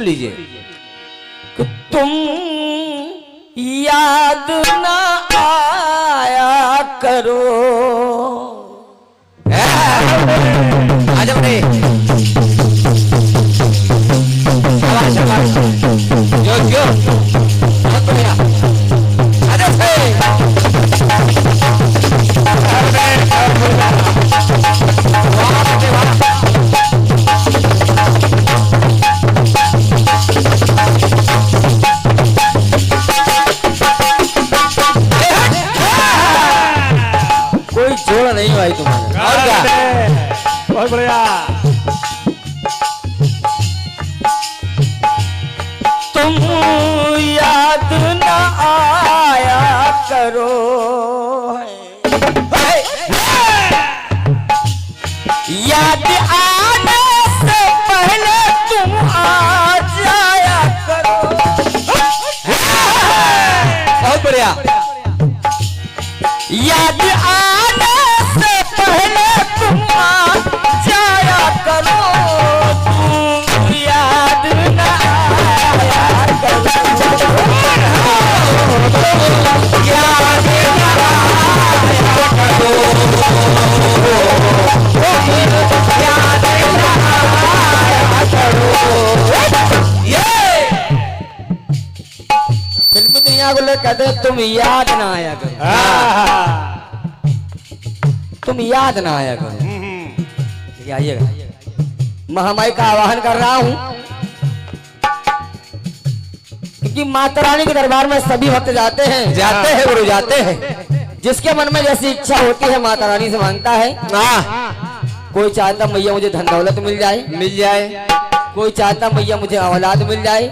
सुन लीजिए कि तुम याद ना आया करो। आजा बड़े जो जो बहुत बढ़िया आजा से कोई जोड़ नहीं भाई तुम्हारा। और क्या बहुत बढ़िया। तुम याद ना आया करो। याद आने से पहले तुम आ जाया करो। बहुत बढ़िया। याद आने से पहले तुम आ जाया करो। तुम याद ना आया करो। याद ना आया करो। याद ना आया करो। ये फिल्म दुनिया को लोग कहते हैं तुम याद ना आया करो। तुम याद ना आया करो। ठीक है, आइएगा। महामाई का आवाहन कर रहा हूं क्योंकि माता रानी के दरबार में सभी भक्त जाते हैं गुरु जाते हैं। जिसके मन में जैसी इच्छा होती है माता रानी से मांगता है। कोई चाहता मैया मुझे धन दौलत मिल जाए। कोई चाहता मैया मुझे औलाद मिल जाए।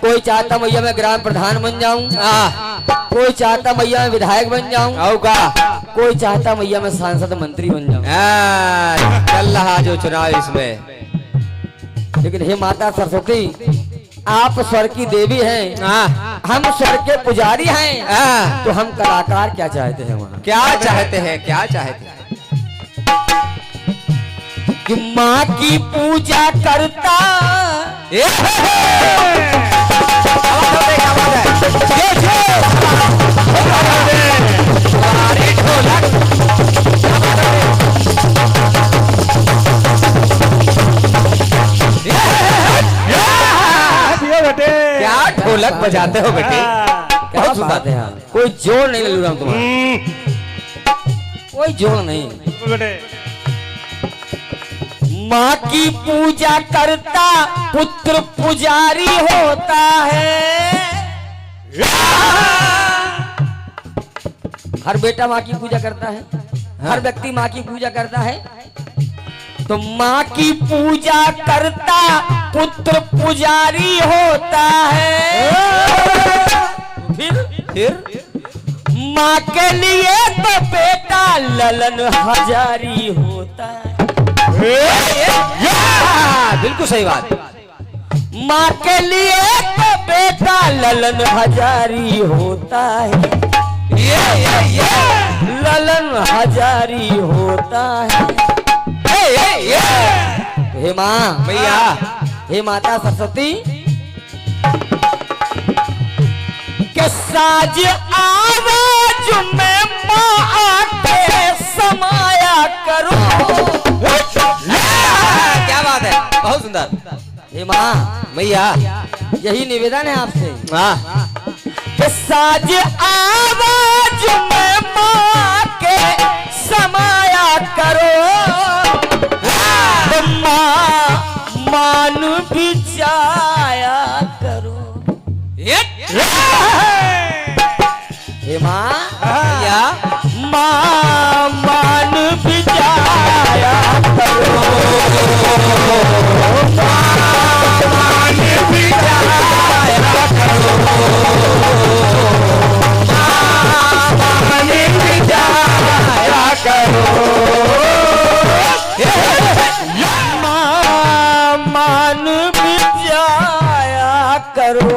कोई चाहता मैया मैं ग्राम प्रधान बन जाऊं। कोई चाहता मैया मैं विधायक बन जाऊं। कोई चाहता मैया मैं सांसद मंत्री बन जाऊं। चल रहा जो चुनाव इसमें। लेकिन हे माता सरस्वती, आप स्वर की देवी हैं, हम स्वर के पुजारी हैं, तो हम कलाकार क्या चाहते हैं वहाँ? क्या चाहते हैं कि माँ की पूजा करता क्या ढोलक बजाते हो बेटे? क्या सुनाते हैं? कोई जोड़ नहीं ले रहा हूं तुम्हारा, कोई जोड़ नहीं। माँ की पूजा करता पुत्र पुजारी होता है। हर बेटा माँ की पूजा करता है, हर व्यक्ति माँ की पूजा करता है। तो माँ की पूजा करता पुत्र पुजारी होता है। फिर माँ के लिए तो बेटा ललन हजारी होता है। बिल्कुल सही बात। माँ के लिए तो बेटा ललन हजारी होता है। ललन हजारी होता है। हे माँ मैया, हे माता सरस्वती, के साज आवाज में माँ आके समाया करो। क्या बात है, बहुत सुंदर। हे माँ मैया, यही निवेदन है आपसे हाँ, कि साज आवाज में माँ के समाया करो। मान भी जाया करो। हे माँ मैया, मान भी जाया करो। मान भी जाया करो। मान भी जाया करो। मान भी जाया करो।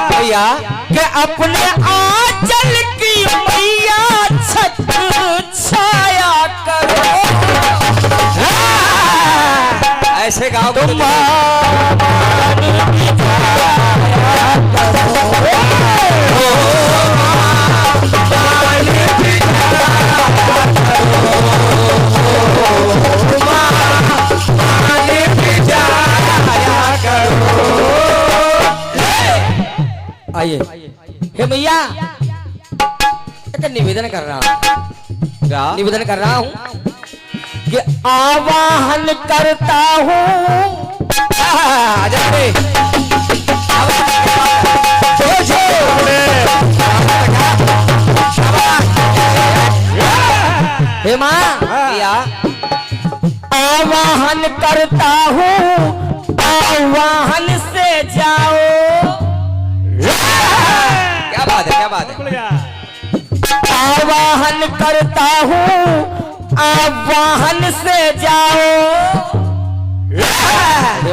मैया, के अपने आंचल की मैया छत छाया करो। ऐसे गाओ तुम आइए। हे भैया, एक निवेदन कर रहा हूँ, निवेदन कर रहा हूँ कि आवाहन करता हूँ। हे माँ, आवाहन करता हूँ, आवाहन से जाओ। क्या बात है, क्या बात है। आवाहन करता हूँ, आवाहन से जाओ।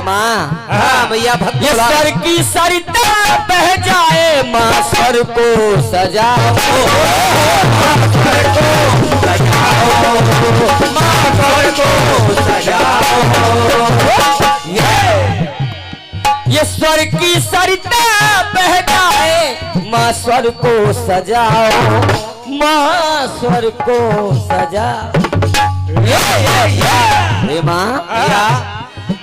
माँ भैया भक्त ये सर की सरिता बह जाए, माँ सर को सजाओ, माँ सर को सजाओ। ये स्वर की सरिता बह जाए, माँ स्वर को सजाओ, माँ स्वर को सजाओ। ये माँ,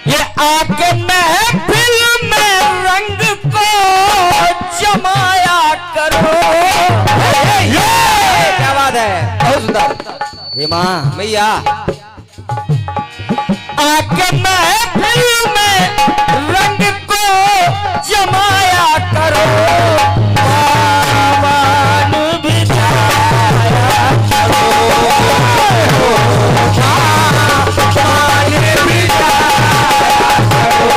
ये आके महफिल में रंग को जमाया करो। क्या बात है, बहुत सुंदर। हे माँ, भैया आके महफिल में रंग को जमाया करो, पावन बिठाया करो, पावन बिठाया करो,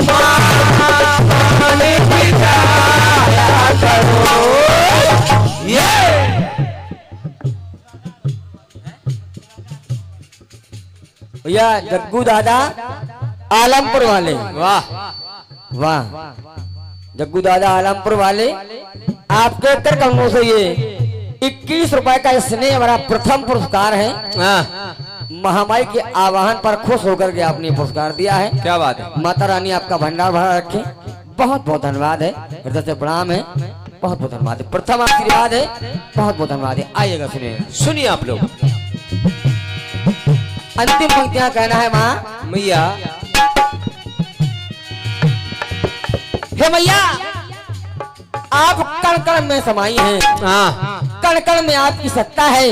पावन बिठाया करो। ये भैया जग्गू दादा आलमपुर वाले, वाह वाह, जग्गू दादा आलमपुर वाले, आपके उत्तर कमरों से ये 21 रुपए का स्नेह हमारा प्रथम पुरस्कार है। महामाई के आवाहन पर खुश होकर के आपने पुरस्कार दिया है। क्या बात है। माता रानी आपका भंडार भरा रखे। बहुत बहुत धन्यवाद है, हृदय से प्रणाम है, बहुत बहुत धन्यवाद है, प्रथम आशीर्वाद है, बहुत बहुत धन्यवाद है। आइएगा, सुनिए सुनिए आप लोग। अंतिम पंक्तियां कहना है माँ। भैया हे मैया, आप कण कण में समाई हैं, कण कण में आपकी सत्ता है,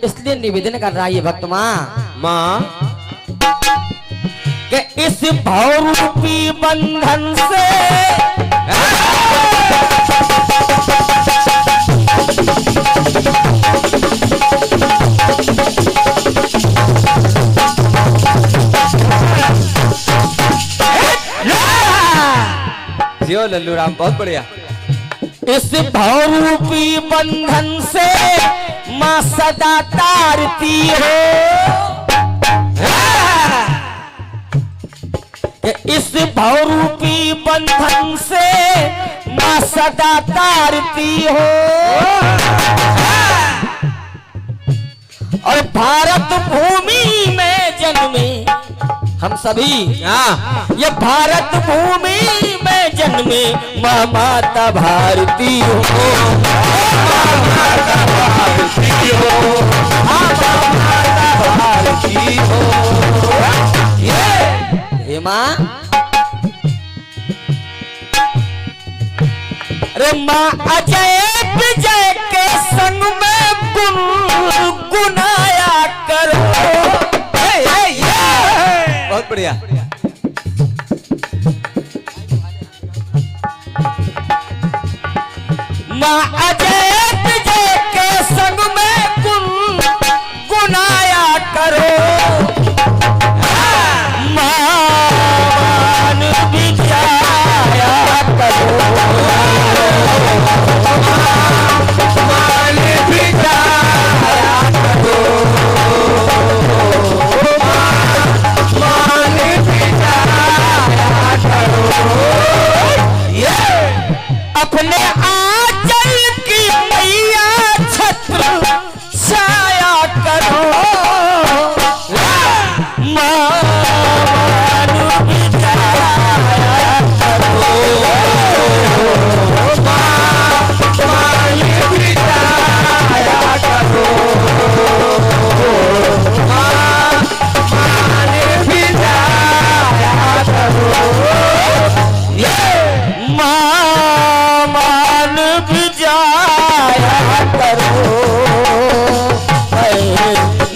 इसलिए निवेदन कर रहा है ये भक्त माँ कि इस भवरूपी बंधन से जियो लल्लू राम, बहुत बढ़िया। इस भवरूपी बंधन से माँ सदा तारती हो, इस भवरूपी बंधन से माँ सदा तारती हो, और भारत भूमि में जन्मे हम सभी, ये भारत भूमि में जन्मे माँ माता भारती हो, माता भारती हो, माता भारती हो। ये माँ, अरे माँ अजय विजय के संग में गुनगुनाया करो। बहुत बढ़िया। माँ अजय विजय के संग में गुनगुनाया करो, मान बिठाया करो, मान बिठाया करो, मान बिठाया करो। ये अपने आंचल की मैया छत्र छाया करो, माँ मां मान भी जाया करो,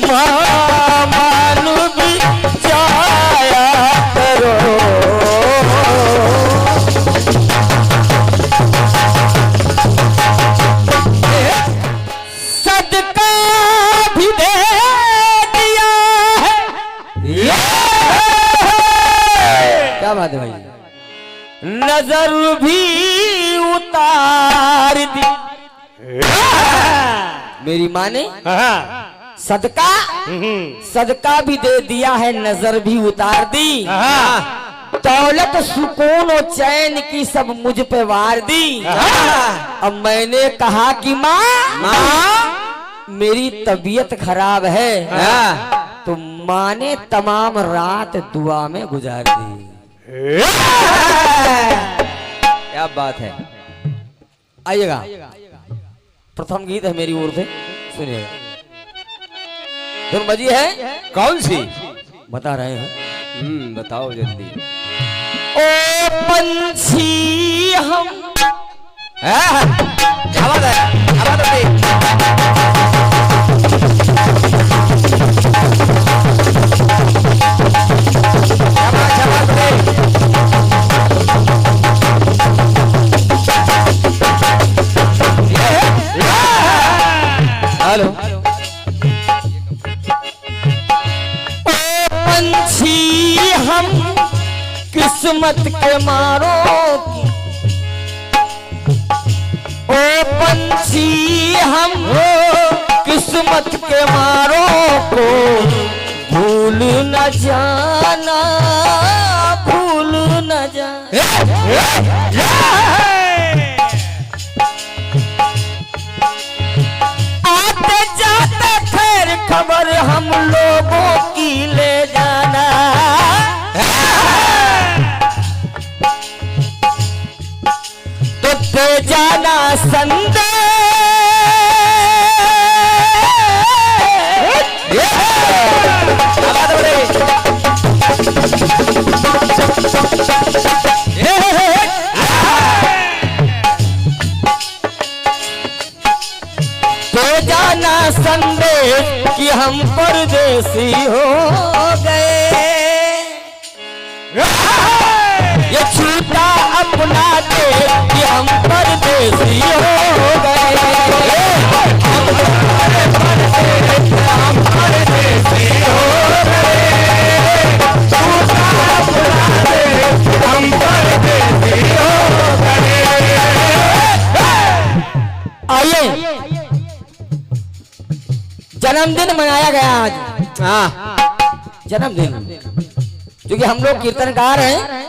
मां मान भी जाया करो। सदका भी दे दिया है, क्या बात है भाई, नजर भी उतार दी। मेरी माँ ने सदका सदका भी दे दिया है, नजर भी उतार दी। दौलत सुकून और चैन की सब मुझ पे वार दी। अब मैंने कहा कि माँ मेरी तबीयत खराब है, तो माँ ने तमाम रात दुआ में गुजार दी। क्या बात है। आइएगा, प्रथम गीत है मेरी ओर से, सुनिएगा। धुन बजी है, कौन सी? बता रहे हैं। बताओ जल्दी। ओ पंछी हम, क्या बात है, क्या बात है। हेलो। ओ पंछी हम किस्मत के मारो, ओ पंछी हम किस्मत के मारो को भूल न जाना, भूल न जाना। आते जाते खैर खबर हम लोगों की ले जाना। तो दे जाना संदेश, दे जाना संदेश कि हम परदेसी हो गए। ये छूटा अपना दे कि हम परदेसी हो गए। हम परदेसी हो गए, छूटा अपना दे हम परदेसी हो गए। आइए, जन्मदिन मनाया गया आज। जन्मदिन, क्योंकि हम लोग कीर्तनकार हैं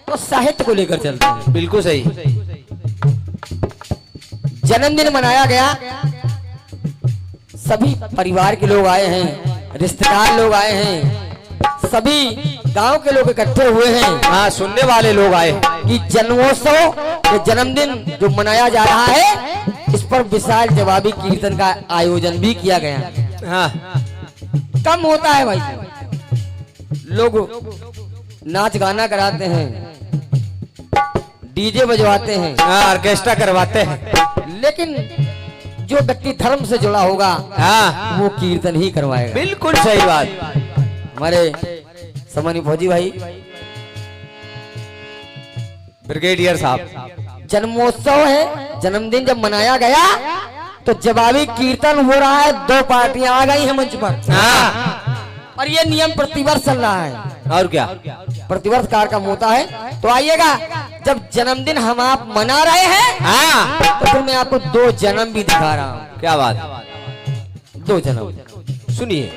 तो साहित्य को लेकर चलते हैं। बिल्कुल सही। जन्मदिन मनाया गया, सभी परिवार के लोग आए हैं, रिश्तेदार लोग आए हैं, सभी गांव के लोग इकट्ठे हुए हैं। हाँ, सुनने वाले लोग आए कि जन्मोत्सव, ये जन्मदिन जो मनाया जा रहा है, इस पर विशाल जवाबी कीर्तन का आयोजन भी किया गया। हाँ, कम होता है भाई, लोग नाच गाना कराते हैं, डीजे बजवाते हैं, ऑर्केस्ट्रा करवाते हैं, लेकिन जो व्यक्ति धर्म से जुड़ा होगा हाँ, वो कीर्तन ही करवाएगा। बिल्कुल सही बात। हमारे सम्मानीय फौजी भाई, ब्रिगेडियर साहब, जन्मोत्सव है, जन्मदिन जब मनाया गया तो जवाबी कीर्तन हो रहा है, दो पार्टियां आ गई हैं मंच पर। हाँ, और ये नियम प्रतिवर्ष चल रहा है, और क्या, प्रतिवर्ष कार्यक्रम होता है। तो आइएगा, जब जन्मदिन हम आप मना रहे हैं, हाँ, तो फिर मैं आपको दो जन्म भी दिखा रहा हूँ। क्या बात, दो जन्म सुनिए।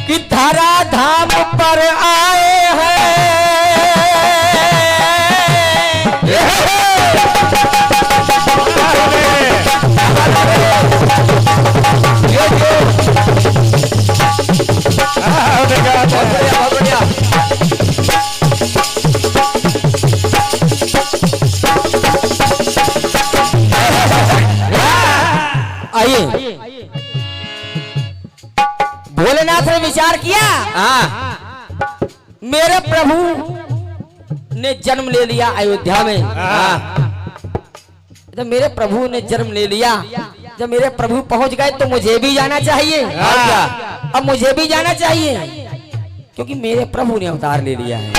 कि धरा धाम पर आए हैं, बहुत बढ़िया। आइए, भोलेनाथ ने विचार किया, मेरे प्रभु ने जन्म ले लिया अयोध्या में। जब मेरे प्रभु ने जन्म ले लिया, जब मेरे प्रभु पहुंच गए तो मुझे भी जाना चाहिए। अब मुझे भी जाना चाहिए क्योंकि मेरे प्रभु ने अवतार ले लिया है।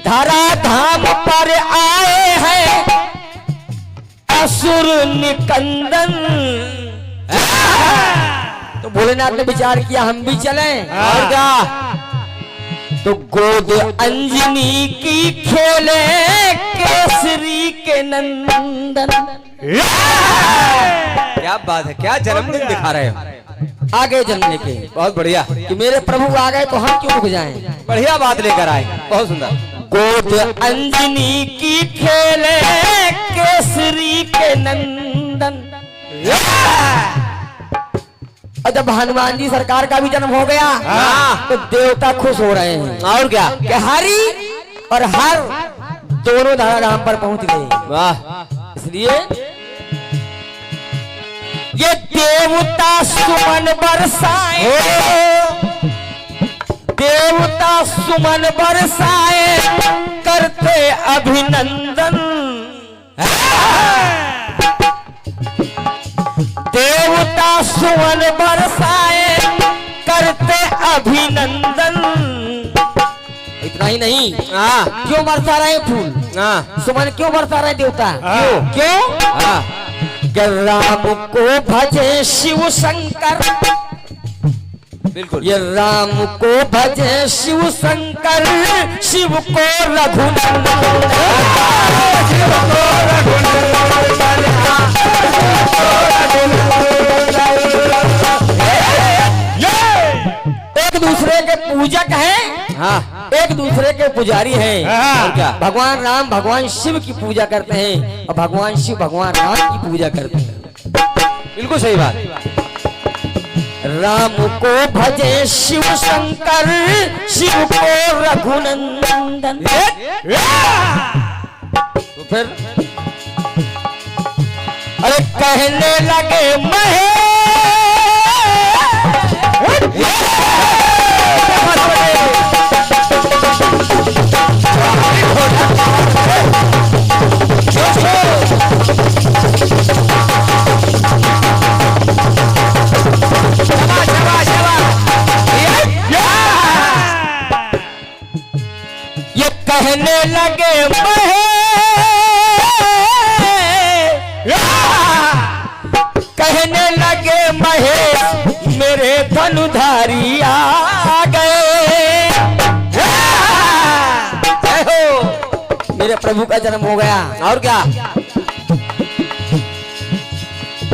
धरा धाम पर आए हैं असुर निकंदन। तो भोलेनाथ ने विचार किया हम भी चलें। और क्या, तो गोद अंजनी की खेले केसरी के नंदन। क्या बात है, क्या जन्मदिन दिखा रहे हो। आगे जन्म लेके बहुत बढ़िया, कि मेरे प्रभु आ गए तो हम क्यों रुक जाएं। बढ़िया बात लेकर आए, बहुत सुंदर। गोद अंजनी की खेले केसरी के नंदन। और जब हनुमान जी सरकार का भी जन्म हो गया तो देवता खुश हो रहे हैं। और क्या, कि हरि और हर दोनों धराधाम पर पहुंच गए। वाह। इसलिए ये देवता सुमन बरसाए, देवता सुमन बरसाए करते अभिनंदन। देवता सुमन बरसाए करते अभिनंदन। इतना ही नहीं, क्यों बरसा रहे फूल, सुमन क्यों बरसा रहे देवता, क्यों? कि राम को भजे शिव शंकर। बिल्कुल, ये राम को भजे शिव शंकर, शिव को रघुनंदन। शिव को एक दूसरे के पूजक हैं, हाँ, एक दूसरे के पुजारी हैं। और क्या, भगवान राम भगवान शिव की पूजा करते हैं और भगवान शिव भगवान राम की पूजा करते हैं। बिल्कुल सही बात। राम को भजे शिव शंकर, शिव को रघुनंदन। तो फिर अरे कहने लगे महेश, ये कहने लगे कहने लगे महेश मेरे धनुधारी आ गए। मेरे प्रभु का जन्म हो गया। और क्या,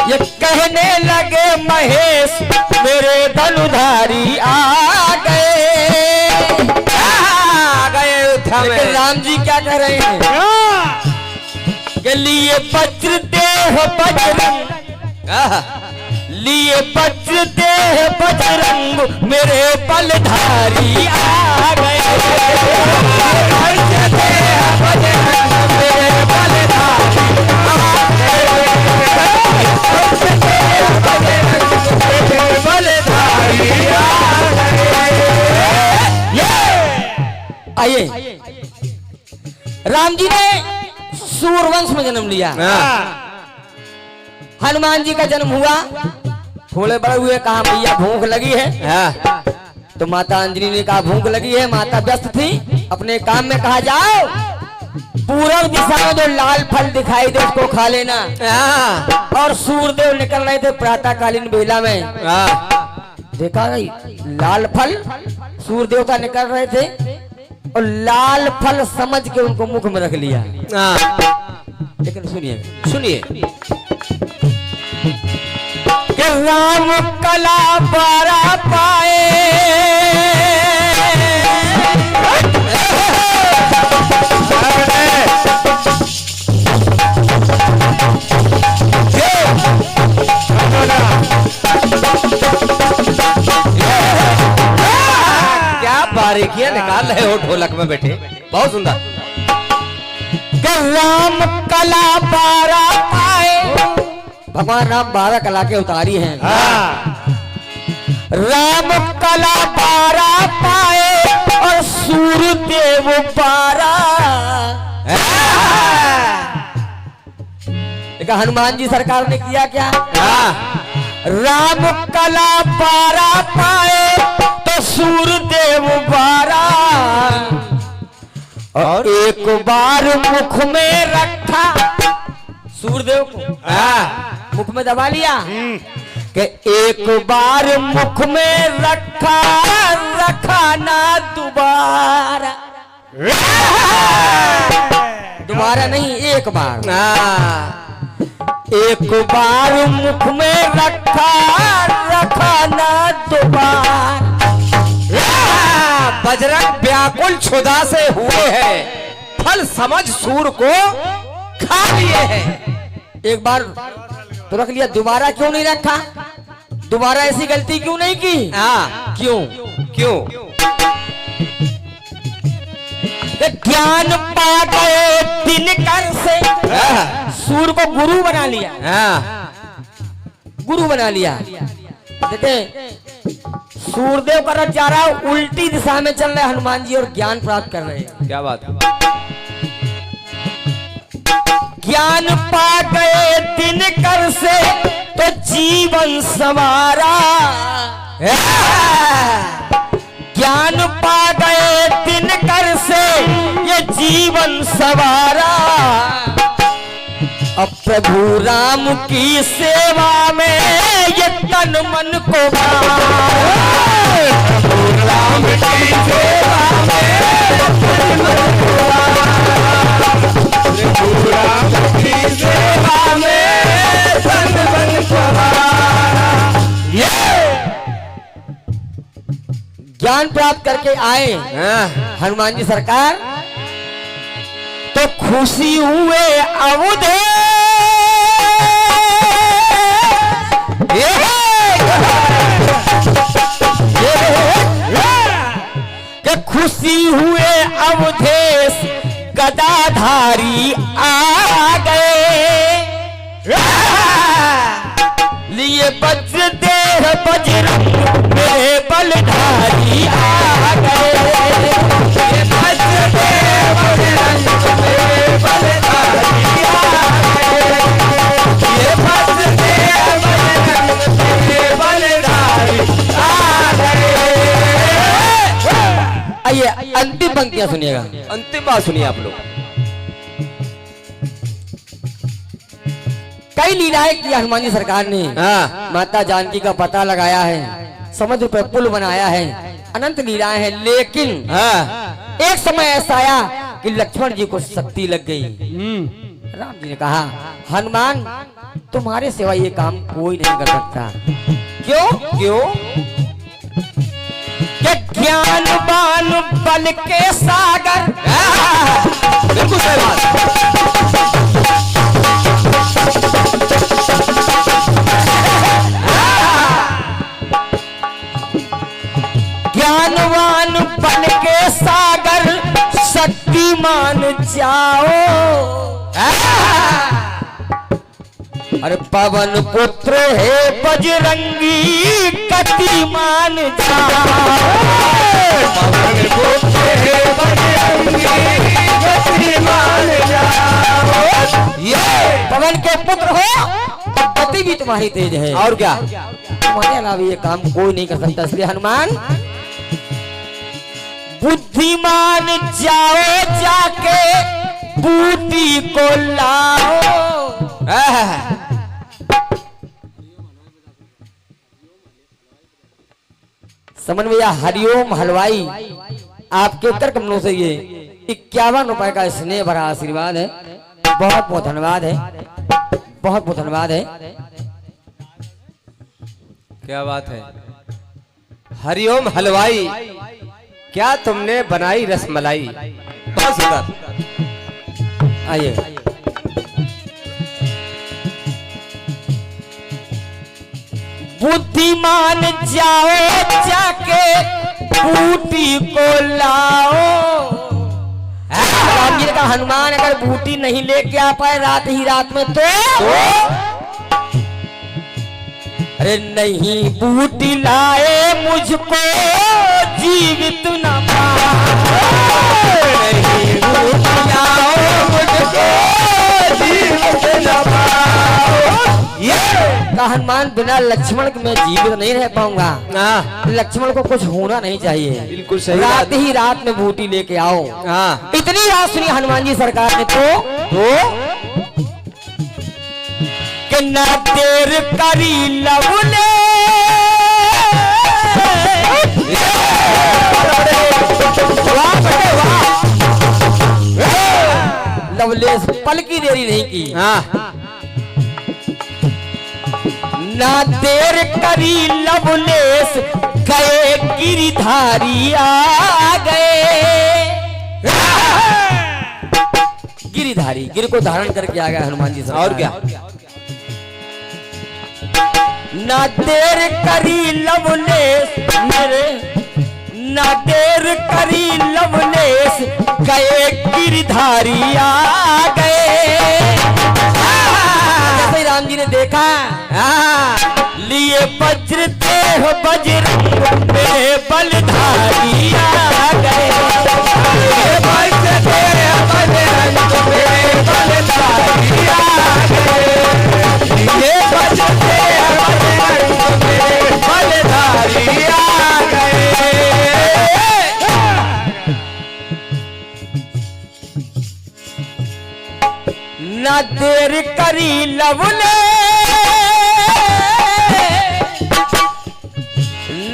ये कहने लगे महेश मेरे धनुधारी आ गए। लेकिन राम जी क्या कह रहे हैं कि लिए वज्र देह बजरंग, लिए वज्र देह बजरंग मेरे बलधारी आ गए। वज्र देह बजरंग मेरे बलधारी आ गए। वज्र देह बजरंग मेरे बलधारी आ गए। आइए, राम जी ने सूरवंश में जन्म लिया। हनुमान जी का जन्म हुआ, थोड़े बड़े हुए, कहा भैया भूख लगी है। तो माता अंजनी ने कहा भूख लगी है, माता व्यस्त थी अपने काम में, कहा जाओ पूर्व दिशा में जो लाल फल दिखाई दे उसको खा लेना। और सूर्यदेव निकल रहे थे प्रातःकालीन बेला में, देखा गई लाल फल, सूर्य देवता निकल रहे थे और लाल फल समझ के उनको मुख में रख लिया। लेकिन सुनिए सुनिए, कि राम कला पारा पाए, क्या बारीकियां निकाल रहे हो ढोलक में बैठे, बहुत सुंदर। राम कला बारा पाए, भगवान राम 12 कला के उतारी हैं। राम कला 12 पाए और सूरदेव 12। देखा हनुमान जी सरकार ने किया क्या? राम कला 12 पाए तो सूरदेव 12 और एक बार मुख में रखा सूरदेव को मुख में दबा लिया कि एक बार मुख में रखा ना दोबारा। दोबारा नहीं, एक बार। एक बार मुख में रखा ना दोबारा। बजरंग व्याकुल क्षुधा से हुए हैं, फल समझ सूर को खा लिए हैं। एक बार तो रख लिया, दोबारा क्यों नहीं रखा? दोबारा ऐसी गलती क्यों नहीं की? क्यों? ज्ञान पा गए दिनकर से सूर को गुरु बना लिया। गुरु बना लिया। देखे सूरदेव का रथ जा रहा है, उल्टी दिशा में चल रहे हनुमान जी और ज्ञान प्राप्त कर रहे हैं। क्या बात है? ज्ञान पा गए दिनकर से तो जीवन संवारा। ज्ञान पा गए दिनकर से ये जीवन संवारा। अब प्रभु राम की सेवा में ये तन मन को प्रभु राम की सेवा में तन मन को प्रभु राम की सेवा में तन मन को ज्ञान प्राप्त करके आए हनुमान जी सरकार तो खुशी हुए अवधे खुशी हुए अवधेश गदाधारी आ गए। लिए वज्र देह बजरंग मेरे बलधारी आ गए। ये वज्र देह बजरंग मेरे बलधारी आ गए। ये वज्र देह बजरंग मेरे बलधारी आ गए। आइए अंतिम पंक्तियां सुनिएगा। अंतिम बात सुनिए आप लोग। कई लीलाएं की हनुमान जी सरकार ने। माता जानकी का पता लगाया है, समुद्र पर पुल बनाया है, अनंत लीलाएं हैं। लेकिन एक समय ऐसा आया कि लक्ष्मण जी को शक्ति लग गई। राम जी ने कहा हनुमान तुम्हारे सिवा ये काम कोई नहीं कर सकता। क्यों? ज्ञानवान बल के सागर। बिल्कुल सही बात। ज्ञानवान बन के सागर शक्तिमान जाओ। अरे पवन पुत्र है बजरंगी गतिमान जाओ। पवन पुत्र है बजरंगी गतिमान जाओ। ये पवन के पुत्र हो तो गति भी तुम्हारी तेज है। और क्या? तुम्हारे अलावा ये काम कोई नहीं कर सकता। इसलिए हनुमान बुद्धिमान जाओ जाके बूटी को लाओ। समझ भैया हरिओम हलवाई आपके उत्तर कमलों से ये 51 रुपए का स्नेह भरा आशीर्वाद है। बहुत बहुत धन्यवाद है। बहुत बहुत धन्यवाद है। क्या बात है? हरिओम हलवाई, क्या तुमने बनाई रसमलाई। बहुत सुंदर। आइए बुद्धिमान जाओ जाके बूटी को लाओ। राम जी ने कहा हनुमान अगर बूटी नहीं लेके आ पाए रात ही रात में तो अरे नहीं बूटी लाए मुझको जीवित न पाओ, नहीं बूटी लाओ मुझको जीवित न पाओ। ये हनुमान बिना लक्ष्मण के मैं जीवित नहीं रह पाऊंगा। लक्ष्मण को कुछ होना नहीं चाहिए। बिल्कुल सही रात ही रात में बूटी लेके आओ। इतनी रात सुनी हनुमान जी सरकार ने तो कि ना देर करी लवले लवलेश पल की देरी नहीं की। ना देर करी लवलेश गए गिरिधारी आ गए। गिरिधारी गिर को धारण करके आ गया हनुमान जी। और क्या ना देर करी लवलेश मेरे, ना देर करी लवलेश गए गिरधारी आ गए। जैसे राम जी ने देखा लिए वज्र देह बजरंग में बलधारी आ गए। वज्र देह बजरंग में बलधारी आ गए। ये वज्र देह बजरंग में बलधारी आ गए। ना देर करी लवले,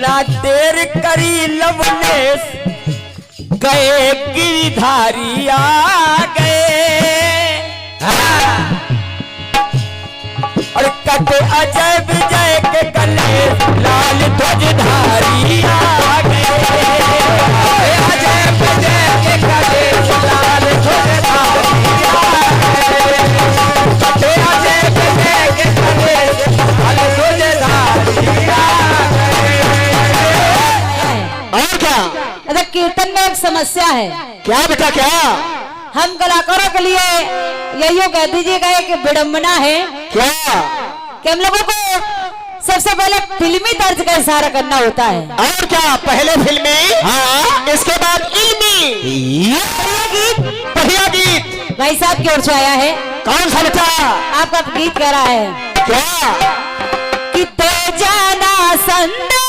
ना देर करी लवलेश गए गिरधारी आ गए। और कटे अजय विजय के गले लाल ध्वजधारी आ गए। अजय विजय के गले लाल ध्वजधारी आ गए। कटे अजय विजय के गले लाल ध्वजधारी आ गए। और क्या कीर्तन में एक समस्या है। क्या बेटा क्या? हम कलाकारों के लिए यही कह दीजिएगा कि विडंबना है क्या कि हम लोगों को सबसे पहले फिल्मी तर्ज का इशारा करना होता है। और क्या पहले फिल्मी, हाँ, इसके बाद इल्मी बढ़िया गीत भाई साहब की ओर से आया है। कौन सा बेटा? आपका गीत कह रहा है क्या कि ते जाना संदेश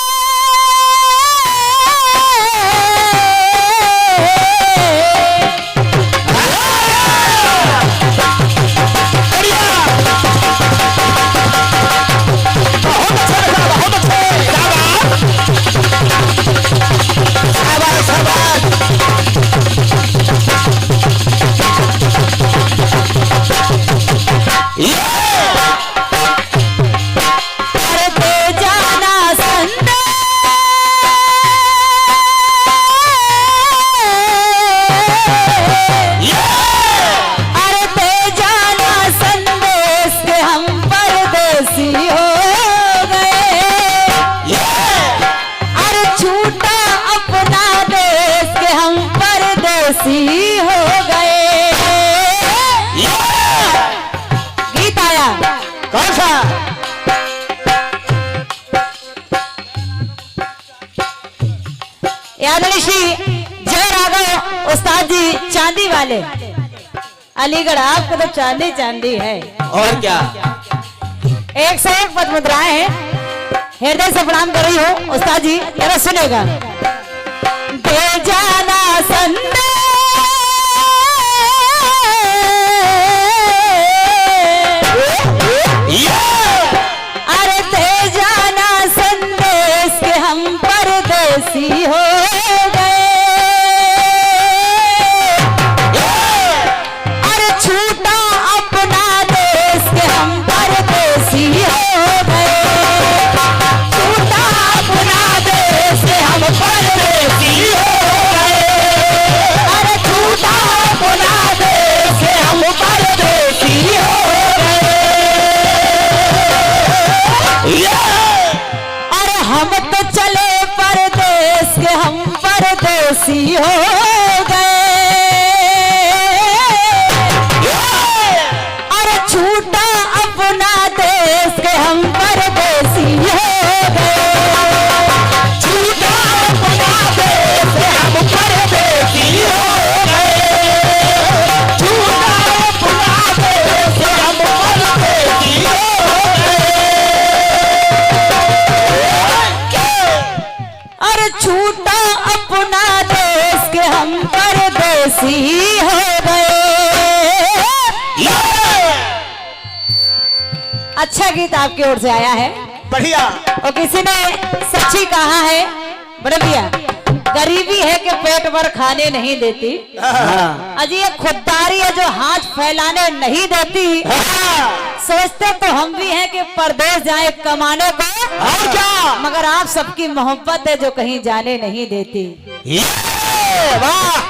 हो गए। गीत आया कौन सा? यादव श्री जय राघव उस्ताद जी चांदी वाले अलीगढ़। आपको तो चांदी चांदी है। और क्या? एक से एक पद मुद्राएं हैं। हृदय से प्रणाम कर रही हो उस्ताद जी, जरा सुनेगा। दे जाना संदेश, अरे दे जाना संदेश के हम परदेसी हो गए। अरे छूटा अपना देश के हम परदेसी हो गए। छूटा अपना देश के हम परदेसी हो गए। अरे छूटा अपना देश के हम परदेसी हो गए। अरे हम तो चले परदेश के हम परदेसी हो गए। अरे छूटा अपना देश के हम परदेसी परदेसी हो गए। अच्छा गीत आपकी ओर से आया है, बढ़िया। और किसी ने सच्ची कहा है, बड़े भैया, गरीबी है कि पेट भर खाने नहीं देती, अजी ये खुददारी है जो हाथ फैलाने नहीं देती। सोचते तो हम भी हैं कि परदेश जाए कमाने को, और क्या, मगर आप सबकी मोहब्बत है जो कहीं जाने नहीं देती। वाह,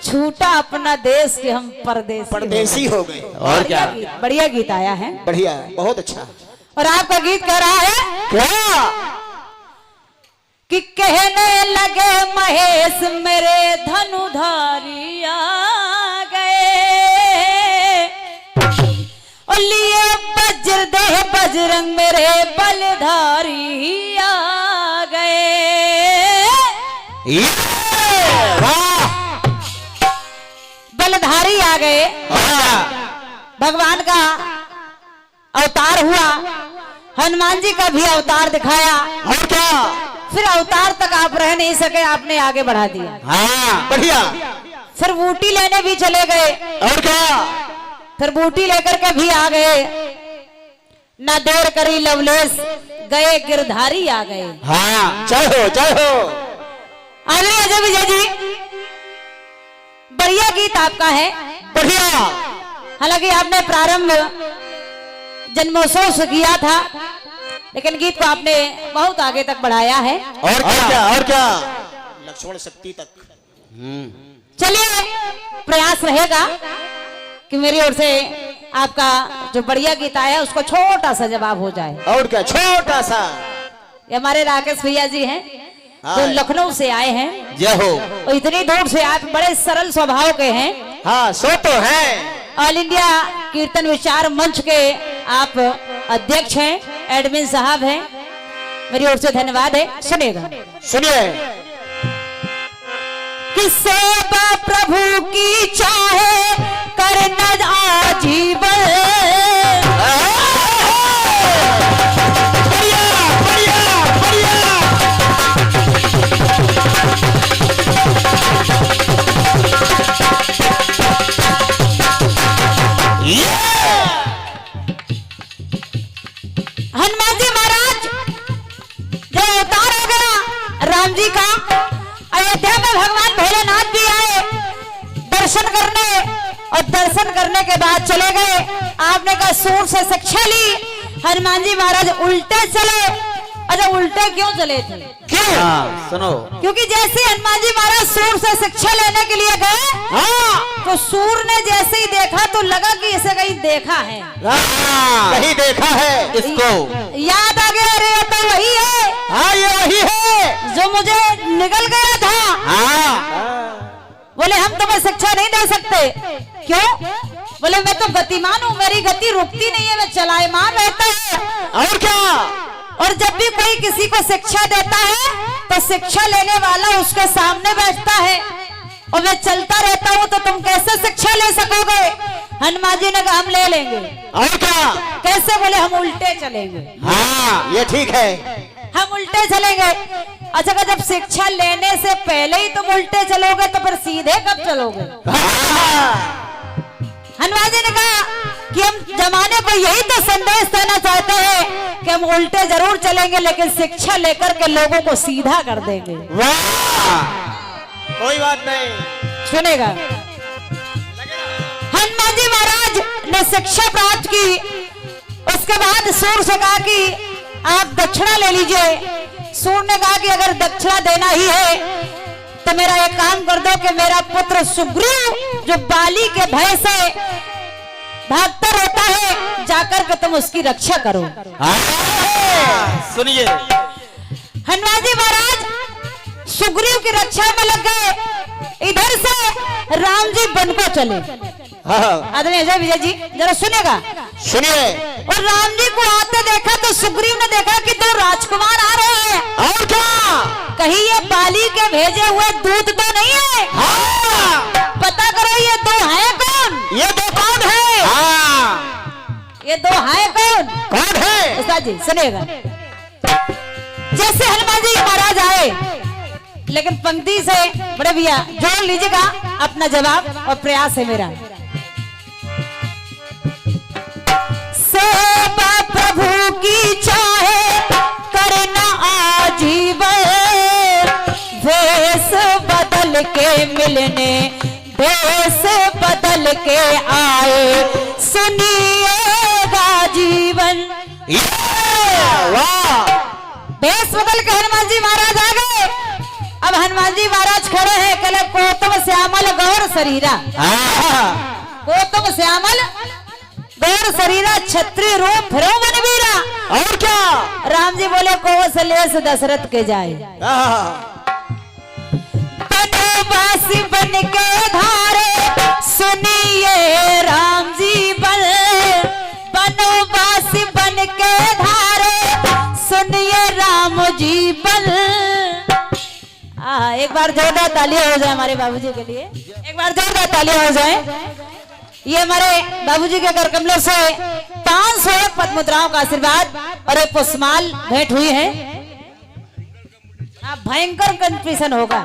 छूटा अपना देश कि हम परदेसी हो गए। और क्या, बढ़िया गीत आया है। बढ़िया, बहुत अच्छा। और आपका गीत कह रहा है क्या कि कहने लगे महेश मेरे धनुधारी आ गए, और लिए वज्र दे बजरंग मेरे बलधारी आ गए। वाह, बलधारी आ गए, भगवान का अवतार हुआ, हनुमान जी का भी अवतार दिखाया, और क्या, फिर अवतार तक आप रह नहीं सके, आपने आगे बढ़ा दिया। हाँ, बढ़िया। फिर बूटी लेने भी चले गए, और क्या, फिर बूटी लेकर के भी आ गए, ना देर करी लवलेश गए गिरधारी आ गए। हाँ, जय हो, जय हो। आगे अजय विजय जी, बढ़िया गीत आपका है, बढ़िया। हालांकि आपने प्रारंभ जन्मोत्सव से किया था, लेकिन गीत को आपने बहुत आगे तक बढ़ाया है। और क्या, और क्या, लक्ष्मण शक्ति तक। चलिए, प्रयास रहेगा कि मेरी ओर से आपका जो बढ़िया गीत आया है उसको छोटा सा जवाब हो जाए। और क्या, छोटा सा। ये हमारे राकेश भैया जी हैं जो लखनऊ से आए हैं, जय हो। और इतनी दूर से आप बड़े सरल स्वभाव के हैं। हाँ, सो तो है। ऑल इंडिया कीर्तन विचार मंच के आप अध्यक्ष हैं, एडमिन साहब हैं, मेरी ओर से धन्यवाद है। सुनिएगा, सुनिए। कि सेवा प्रभु की चाहे करना आजीवन, बढ़िया, बढ़िया, बढ़िया। हनुमान जी महाराज जब अवतार हो गया राम जी का, अयोध्या में भगवान भोलेनाथ भी आए दर्शन करने, और दर्शन करने के बाद चले गए। आपने कहा सूर से शिक्षा ली, हनुमान जी महाराज उल्टे चले। अच्छा, उल्टे क्यों चले थे? क्यों? सुनो, क्योंकि जैसे हनुमान जी महाराज सूर से शिक्षा लेने के लिए गए, तो सूर ने जैसे ही देखा तो लगा कि इसे कहीं देखा है, कहीं देखा है इसको याद आ गया, अरे ये तो वही है, हाँ, ये वही है जो मुझे निकल गया था। बोले हम तुम्हें शिक्षा नहीं दे सकते। क्यों? बोले मैं तो गतिमान हूँ, मेरी गति रुकती नहीं है, मैं चलायमान रहता है। और क्या, और जब भी कोई किसी को शिक्षा देता है तो शिक्षा लेने वाला उसके सामने बैठता है, और मैं चलता रहता हूँ, तो तुम कैसे शिक्षा ले सकोगे? हनुमान जी ने कहा हम ले लेंगे। और क्या, कैसे? बोले हम उल्टे चलेंगे। हाँ, ये ठीक है, हम उल्टे चलेंगे। अच्छा, जब शिक्षा लेने से पहले ही तुम उल्टे चलोगे तो फिर सीधे कब चलोगे? हनुमान जी ने कहा कि हम जमाने को यही तो संदेश देना चाहते हैं कि हम उल्टे जरूर चलेंगे, लेकिन शिक्षा लेकर के लोगों को सीधा कर देंगे। वाह, कोई बात नहीं। सुनेगा, हनुमान जी महाराज ने शिक्षा प्राप्त की, उसके बाद सूर से कहा कि आप दक्षिणा ले लीजिए। सूर ने कहा कि अगर दक्षिणा देना ही है तो मेरा एक काम कर दो कि मेरा पुत्र सुग्रीव जो बाली के भय से भागता रहता है, जाकर के तुम उसकी रक्षा करो। सुनिए, हनुमान जी महाराज सुग्रीव की रक्षा में लग गए। इधर से राम जी वन को चले। आदरणीय अजय विजय जी जरा सुनेगा, सुनिए। और राम जी को आते देखा तो सुग्रीव ने देखा कि दो राजकुमार आ रहे हैं। और क्या, कहीं ये बाली के भेजे हुए दूत तो नहीं है? पता करो ये दो है कौन? ये दो कौन है? ये दो है कौन? कौन है? उस्ताद जी सुनिएगा, जैसे हनुमान जी महाराज आए लेकिन पंक्ति से बड़े भैया जोड़ लीजिएगा अपना जवाब और प्रयास है मेरा। सेवा प्रभु की चाहे करना आजीवन, वेश बदल के मिलने देश बदल के आए, सुनिएगा जीवन। वाह, देश बदल के हनुमान जी महाराज आ गए। अब हनुमान जी महाराज खड़े हैं, कहले कोतम श्यामल गौर शरीरा, कोतम श्यामल गौर शरीरा, छत्री रूप फिरो मन वीरा। और क्या? राम जी बोले कौशलेश दशरथ के जाए, बनवासी बन के धारे, सुनिए राम जी बल, बनवासी बन के धारे, सुनिए राम जी बल। एक बार जोरदार तालियां हो जाए हमारे बाबूजी के लिए, एक बार जोरदार तालियां हो जाए। ये हमारे बाबूजी के कर कमलों से 500 पद्म मुद्राओं का आशीर्वाद और एक पुष्पमाल भेंट हुई है। भयंकर कंपटीशन होगा,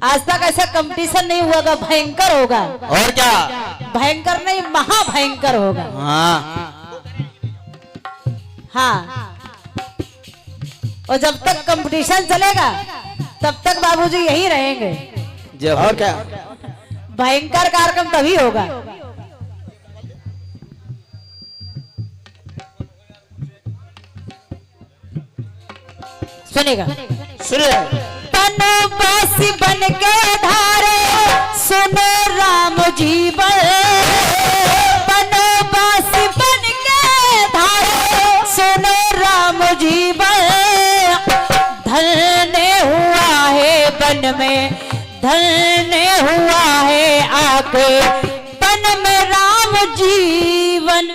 आज तक ऐसा कंपटीशन नहीं हुआ, भयंकर होगा। और क्या? भयंकर नहीं, महाभयंकर होगा। हाँ, और जब तक कंपटीशन चलेगा तब तक बाबूजी यही रहेंगे। और क्या? भयंकर कार्यक्रम तभी होगा। सुनेगा, सुनिए। बनवासी बन के धारे, सुनो राम जीवन, बनवासी बन के धारे, सुनो राम जीवन। धन्य हुआ है बन में, धन्य हुआ है आके बन में राम जीवन।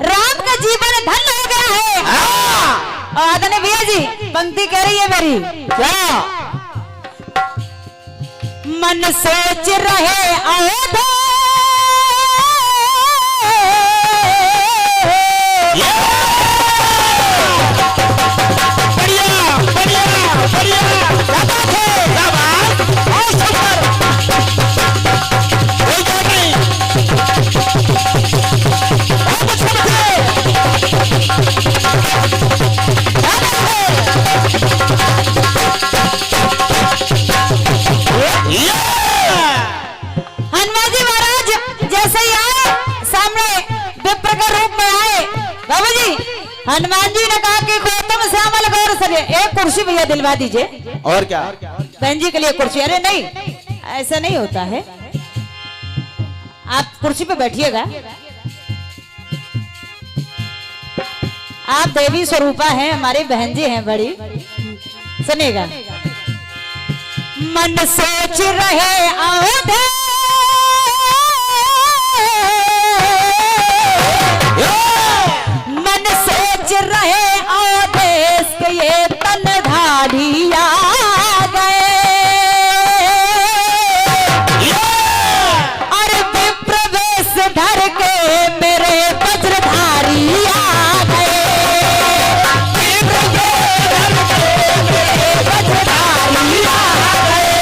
राम का जीवन धन्य हो गया है। और आदरणीय भैया जी पंक्ति कह रही है मेरी, क्या? मन सोच रहे अयोध्या, हनुमान जी महाराज जैसे ही आए सामने विप्र के रूप में आए। बाबूजी हनुमान जी ने कहा कि गौतम श्यामल गौर सरे, एक कुर्सी भैया दिलवा दीजिए। और क्या? बहन जी के लिए कुर्सी। अरे नहीं, ऐसा नहीं होता है, आप कुर्सी पे बैठिएगा। आप देवी स्वरूपा हैं, हमारी बहन जी हैं बड़ी। सुनिएगा, मन सोच रहे अयोध्या, मन सोच रहे आदेश के ये तलधारी आ गए, और विप्रवेश धर के मेरे वज्रधारी आ गए, वज्रधारी आ गए,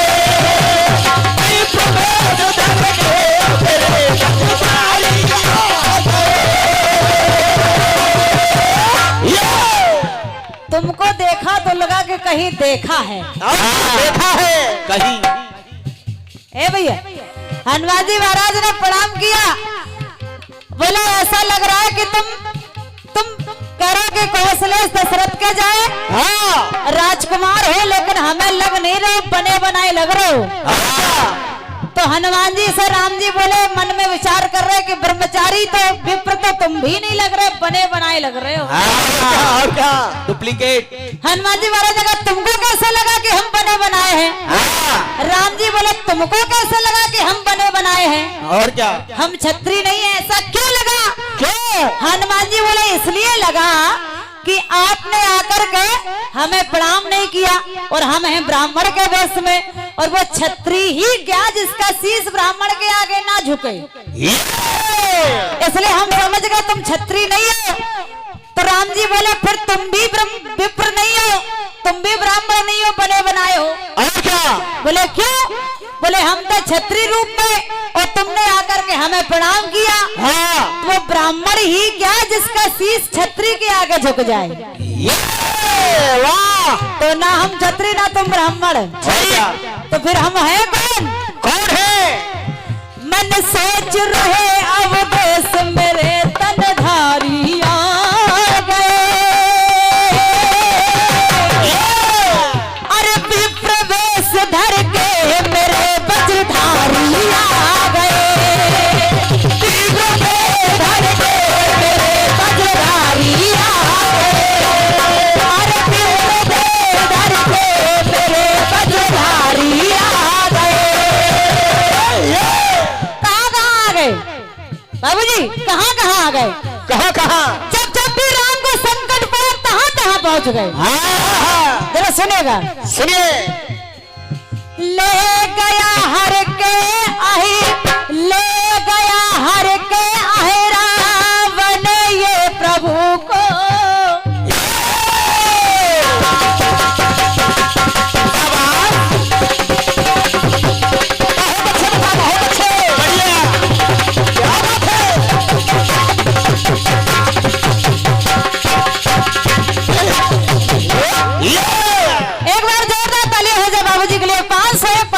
तुमको देखा तो लगा कि कहीं देखा है। देखा है कहीं। ए भैया हनुमान जी महाराज ने प्रणाम किया, बोला ऐसा लग रहा है कि तुम कह रहे कि कौशलेश दशरथ के जाए। हाँ, राजकुमार हो लेकिन हमें लग नहीं रहे, बने बनाए लग रहे हो। तो हनुमान जी से राम जी बोले, मन में विचार कर रहे कि ब्रह्मचारी तो विप्र तो तुम भी नहीं लग रहे, बने बनाए लग रहे हो। और क्या? डुप्लीकेट। हनुमान जी महाराज ने कहा तुमको कैसे लगा कि हम बने बनाए हैं? राम जी बोले तुमको कैसे लगा कि हम बने बनाए हैं? और क्या? हम छत्री नहीं है। ऐसा क्यों लगा? क्यों? हनुमान जी बोले इसलिए लगा कि आपने आकर के हमें प्रणाम नहीं किया, और हम हैं ब्राह्मण के वेश में, और वो छत्री ही क्या जिसका शीश ब्राह्मण के आगे ना झुके, इसलिए हम समझ गए तुम छत्री नहीं हो। तो राम जी बोले फिर तुम भी विप्र नहीं हो, तुम भी ब्राह्मण नहीं हो, बने बनाए हो। और क्या? बोले क्यों? बोले हम तो क्षत्रिय रूप में और तुमने आकर के हमें प्रणाम किया। हाँ। वो ब्राह्मण ही क्या जिसका शीश क्षत्रिय के आगे झुक जाए। वाह! तो ना हम क्षत्रिय ना तुम ब्राह्मण, तो फिर हम हैं कौन? कौन है? मन सोच रहे अब देश मेरे तनधारी आ गए। अरे विप्रवेश धर के मेरे वज्रधारी आ गए। विप्रवेश धर के मेरे वज्रधारी आ गए। अरे विप्रवेश धर के मेरे वज्रधारी आ गए। बाबूजी कहाँ आ गए? कहाँ? जब भी राम को संकट पड़ा तहाँ पहुंच गए। जरा सुनेगा, सुनिए। ले गया हर के आहे, ले गया हर के आहे रावण ये प्रभु को।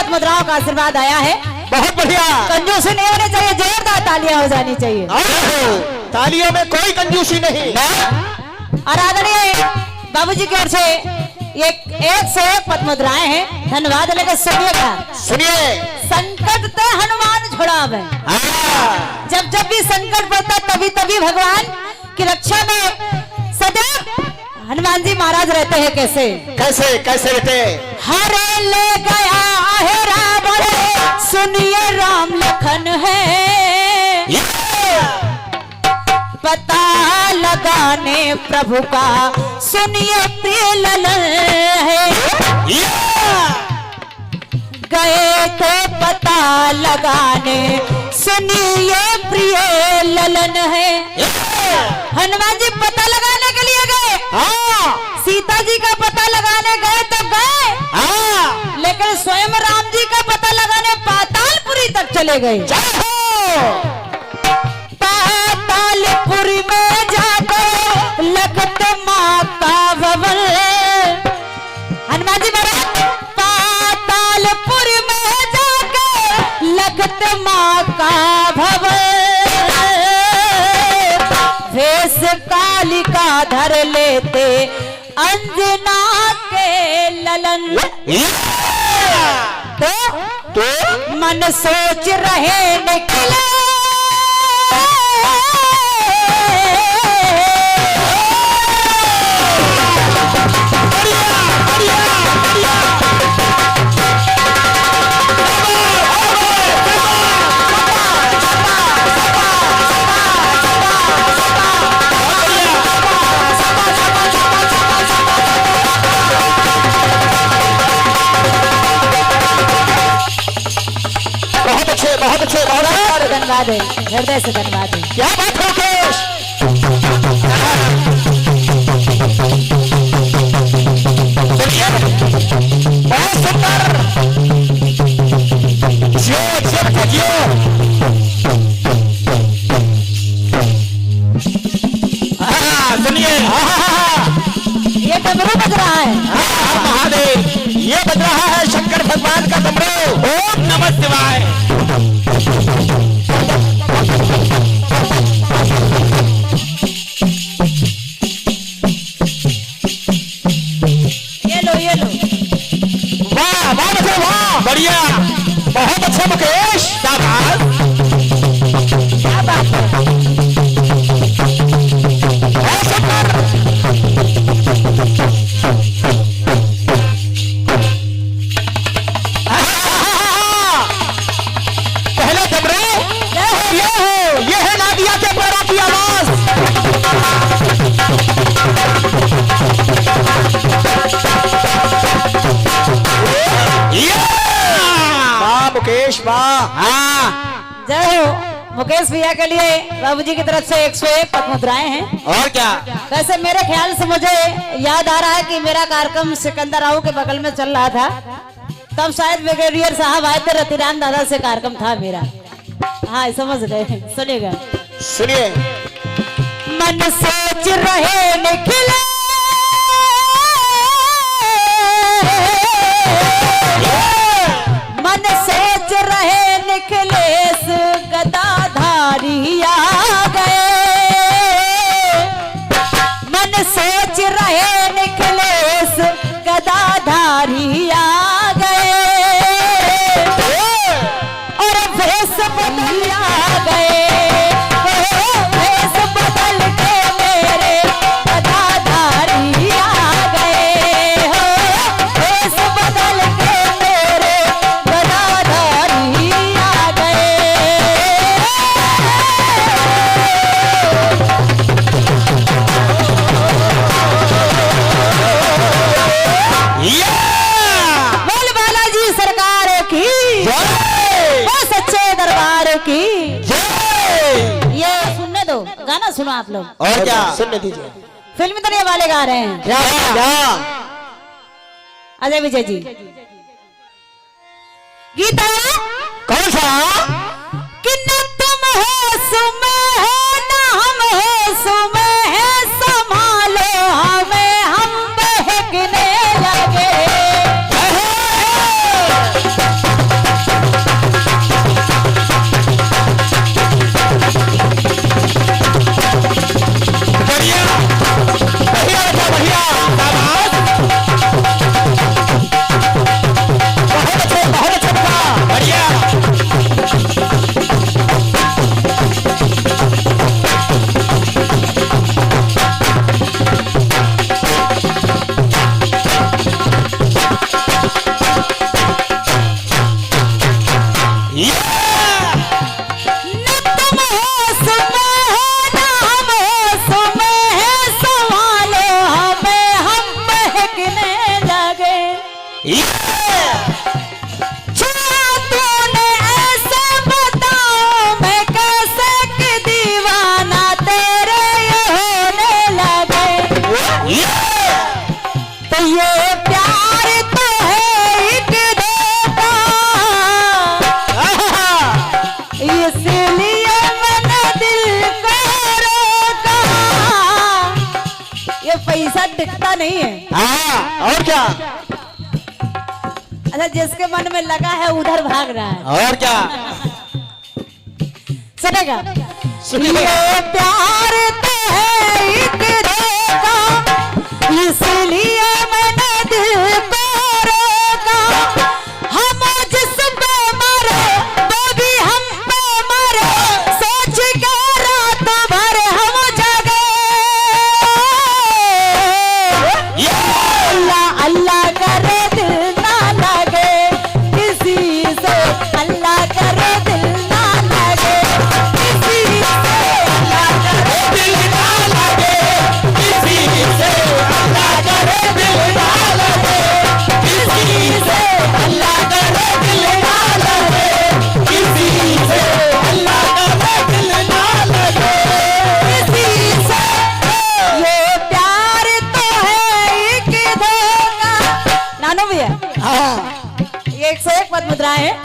मुद्राओं का आशीर्वाद आया है। बहुत बढ़िया। कंजूसी नहीं होनी चाहिए, जोरदार तालियां हो जानी चाहिए। तालियों में कोई कंजूसी नहीं। और आदरणीय बाबूजी की ओर से एक से एक पद मुद्राएं हैं। धन्यवाद। लेकर सुनिएगा, सुनिए। संकट ते हनुमान छुड़ावे। जब भी संकट पड़ता तभी भगवान की रक्षा में सदैव हनुमान जी महाराज रहते हैं। कैसे रहते? हरे ले गया है रावण, सुनिए राम लखन है। पता लगाने प्रभु का सुनिए प्रिय ललन है। गए तो पता लगाने सुनिए प्रिय ललन है। हनुमान जी पता लगाने के लिए गए। सीता जी का पता लगाने गए तो गए, लेकिन स्वयं राम जी का पता लगाने पातालपुरी तक चले गए। पातालपुरी में जाकर लगत माँ का भवन। हनुमान जी महाराज पातालपुरी में जाकर लगत माँ का भवन। भेष कालिका धर लेते अंजना के ललन। तो मन सोच रहे निकले बहुत धन्यवाद है, हृदय से धन्यवाद है। क्या बात है केश? बहुत सुंदर। सुनिए। ये डमरू बज रहा है। महादेव, ये बज रहा है शंकर भगवान का डमरू। ओम नमः शिवाय। ये लो। वाह वाह, बढ़िया, बहुत अच्छा मुकेश। शाबाश। क्या बात है? पहले डमरू ये है नादिया के पैरों की आवाज। वाह मुकेश वाह। जय हो। मुकेश भैया के लिए बाबूजी की तरफ से 101 पद मुद्राएं हैं। और क्या? वैसे मेरे ख्याल से मुझे याद आ रहा है कि मेरा कार्यक्रम सिकंदर राव के बगल में चल रहा था, तब शायद ब्रिगेडियर साहब आए थे, रतिराम दादा से कार्यक्रम था मेरा। हाँ समझ गए, सुनिएगा। सुनिए। मन सोच रहे निकले मन सोच रहे निकलेश गदाधारी आ गए। मन सोच रहे निकलेश गदाधारी आ गए और भेष बदल आ गए। भेष बदल के मेरे गदाधारी आ गए हो। भेष बदल के मेरे गदाधारी आ गए। बोल बालाजी सरकार की जय, वो सच्चे दरबार की जय। ये सुनने दो, गाना सुनो आप लोग। और क्या? सुनने दीजिए। फिल्म दुनिया वाले गा रहे हैं। क्या? अजय विजय जी। गीता कौन सा? कि न तुम हो सुमें है न हम हो सुमें है, संभालो हमें हम बहकने लगे। बढ़िया बढ़िया बेटा, बढ़िया शाबाश। बहुत अच्छा बेटा, बढ़िया। न तुम हो सुमें है न हम हो सुमें है, संभालो हमें हम बहकने लगे। छुआ तूने ऐसे बताओ मैं कैसे कि दीवाना तेरे ये होने लगे। तो ये प्यार तो है एक धोखा, इसलिए मैंने दिल को रोका। ये पैसा टिकता नहीं है। हाँ, और क्या? अच्छा जिसके मन में लगा है उधर भाग रहा है। और क्या? सुनेगा? सुनिए। ये प्यार तो है एक धोखा, इसलिए मैंने दिल को रोका। हम जिस पे मरे वो भी हम पे मरे, सोच के रात भर हम जगे। अल्लाह अल्लाह करे दिल ना लगे किसी से, अल्लाह करे दिल ना लगे किसी से, अल्लाह करे दिल ना लगे किसी से, अल्लाह करे दिल ना लगे किसी से, अल्लाह करे दिल ना लगे किसी से, अल्लाह करे दिल ना लगे किसी से। ये प्यार तो है एक धोखा। नानो भैया ये 101 पद मुद्राएं हैं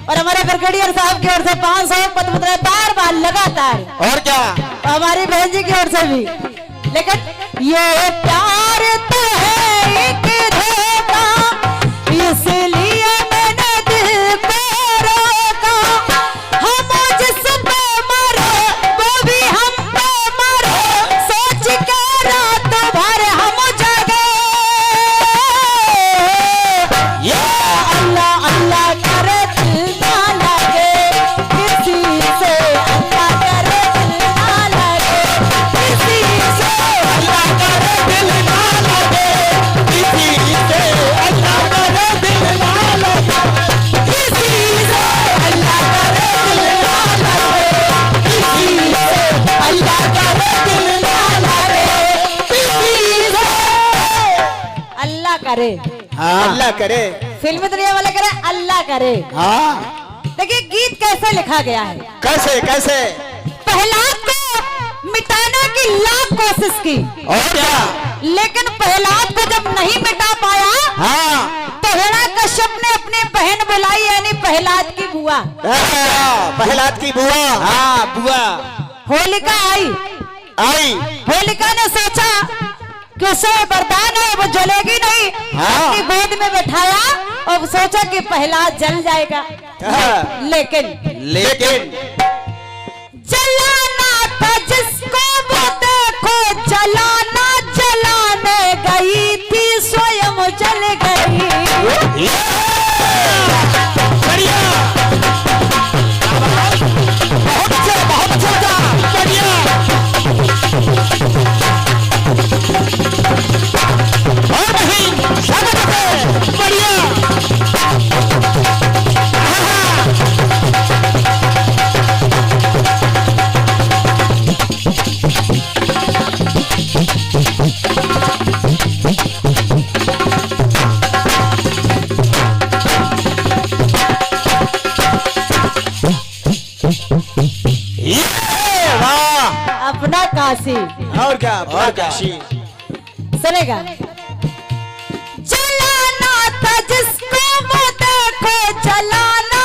और हमारे ब्रिगेडियर साहब की ओर से 500 पद मुद्राएं बार बार लगातार, और क्या? और हमारी बहन जी की ओर से भी। लेकिन ये प्यार तो है एक धोखा, इसलिए मैंने दिल को रोका। हम जिस पे मरे वो भी हम पे मरे, सोच के रात भर हम जगे। अल्लाह अल्लाह करे दिल ना लगे किसी से, अल्लाह करे दिल ना लगे किसी से, अल्लाह करे दिल ना लगे किसी से, अल्लाह करे दिल ना लगे किसी से, अल्लाह करे दिल ना लगे किसी से, अल्लाह करे दिल ना लगे किसी से। अल्लाह करे। हाँ, अल्लाह करे। फिल्म दुनिया वाले करे अल्लाह करे। हाँ, देखिए गीत कैसे लिखा गया है। कैसे कैसे? प्रहलाद को मिटाने की लाख कोशिश की, और क्या? लेकिन प्रहलाद को जब नहीं मिटा पाया, हाँ तो हिरण्यकश्यप ने अपनी बहन बुलाई, यानी प्रहलाद की बुआ। प्रहलाद की बुआ। हाँ बुआ होलिका आई। होलिका ने सोचा कि उसे वरदान है, वो जलेगी नहीं। हाँ। अपनी गोद में बैठाया और सोचा कि प्रहलाद जल जाएगा। हाँ। लेकिन जलाना था जिसको वो देखो, जलाने गई थी स्वयं जल गई। बढ़िया, बहुत अच्छा, बढ़िया। और नहीं, स्वागत है, बढ़िया। अपना काशी। और क्या? और काशी। सुनेगा। जलाना था जिसको वो देखो, जलाने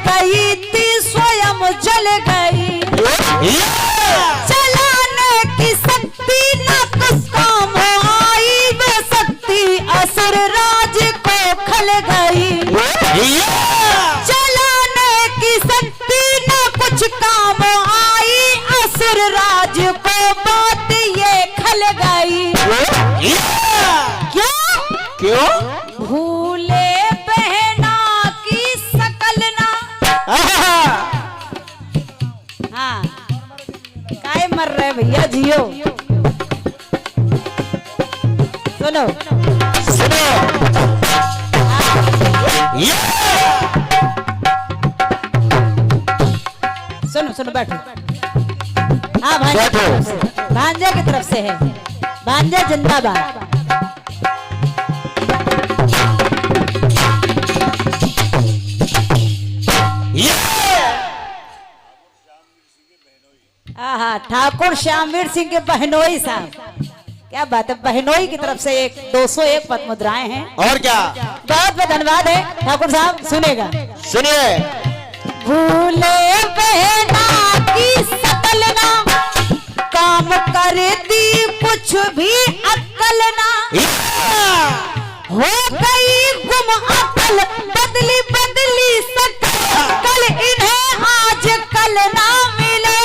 गई थी स्वयं जल गई। जलाने की शक्ति न कुछ काम आई, वो शक्ति असुर राज को खल गई। जलाने की शक्ति न कुछ काम आई, असुर राज को बात ये खल गई। क्यों? भूले बहना की शकल ना। हाँ, काहे मर रहे भैया, जियो। सुनो सुनो सुनो, बैठो। हाँ भांजे की तरफ से है, भांजे जिंदाबाद। ठाकुर श्यामवीर सिंह के बहनोई साहब, क्या बात है। बहनोई की तरफ से 201 पद मुद्राएं हैं। और क्या? बहुत बहुत धन्यवाद है ठाकुर साहब। सुनेगा, सुनिए। भूले बहना की शकल ना, काम करती कुछ भी अक्ल ना। हो गई गुम अक्ल, बदली शकल, इन्हें आज कल ना मिले।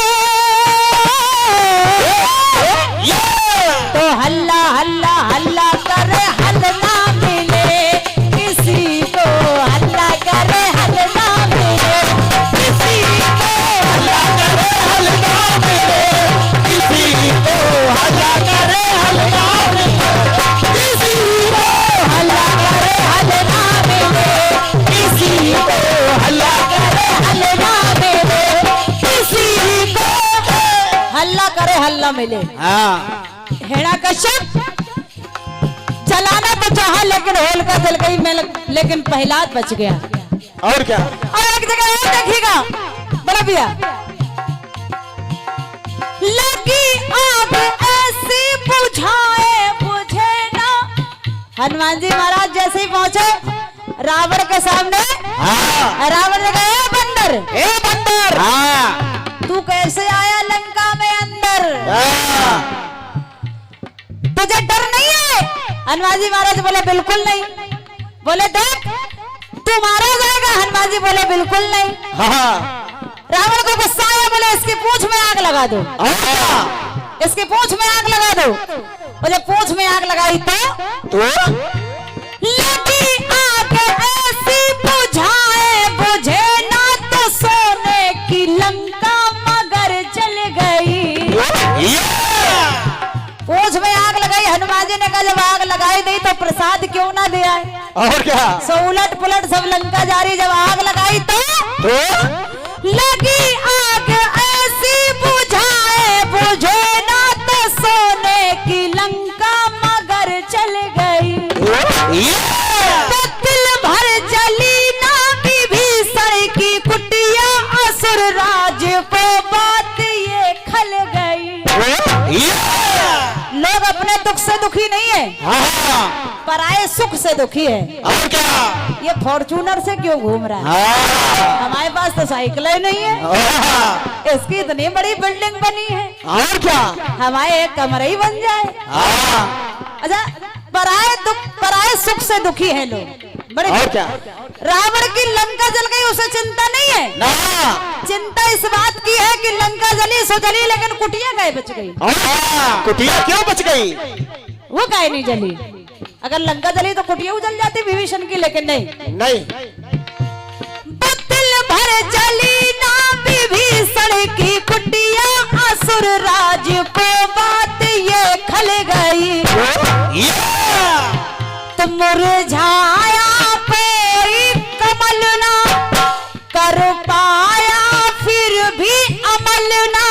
तो हल्ला हल्ला हल्ला करे, हल ना मिले किसी को। हल्ला करे, हल ना मिले किसी को। हल्ला करे, हल ना मिले किसी को। हल्ला करे, हल ना मिले किसी को। हल्ला करे, हल ना मिले किसी को। हल्ला करे, हल ना मिले किसी को। हल्ला करे, हल्ला मिले। हाँ हिरण्यकश्यप जलाना तो चाहा, लेकिन होलिका जल गई में, लेकिन प्रहलाद बच गया। और क्या? और एक जगह और देखिएगा, बोला भैया। लगी आग ऐसी बुझाए बुझे ना। हनुमान जी महाराज जैसे ही पहुंचे रावण के सामने, रावण ने कहा, ए बंदर, तू कैसे आया लंका में अंदर? तुझे डर नहीं है? हनुमान जी महाराज बोले बिल्कुल नहीं। बोले देख तू मारा जाएगा। हनुमान जी बोले बिल्कुल नहीं। रावण को गुस्सा आया, बोले इसकी पूंछ में आग लगा दो। इसकी पूंछ में आग लगा दो। बोले पूंछ में आग लगाई तो लगी आग ऐसी बुझाए बुझे ना, तो सोने की लंका मगर जल गई। पूंछ में आग लगाई। हनुमान जी ने कहा जब आग लगाई दी तो प्रसाद क्यों ना दिया है? और क्या? सो उलट पुलट सब लंका जारी। जब आग लगाई तो लगी आग ऐसी बुझाए बुझे ना, तो सोने की लंका मगर जल गई। तो दिल भर जली ना विभीषण को बात ये खल गई। लोग अपने दुख से दुखी नहीं है, पराये सुख से दुखी है। और क्या? ये फॉर्चूनर से क्यों घूम रहा है? हमारे पास तो साइकिल ही नहीं है, इसकी इतनी बड़ी बिल्डिंग बनी है। और क्या? हमारे एक कमरा ही बन जाए। अच्छा, पराये सुख से दुखी है लोग बड़े। और क्या? रावण की लंका जल गई, उसे चिंता नहीं है ना। चिंता इस बात की है कि लंका जली सो जली, लेकिन कुटिया काहे बच गई? कुटिया क्यों बच गई? वो काहे नहीं जली? अगर लंका जली तो कुटिया उजल जाती विभीषण की, लेकिन नहीं। बदल भर जली ना विभीषण की कुटिया, असुर राज को बात ये खल गई। तो मुरझाया कोई कमल ना, कर पाया फिर भी अमल ना।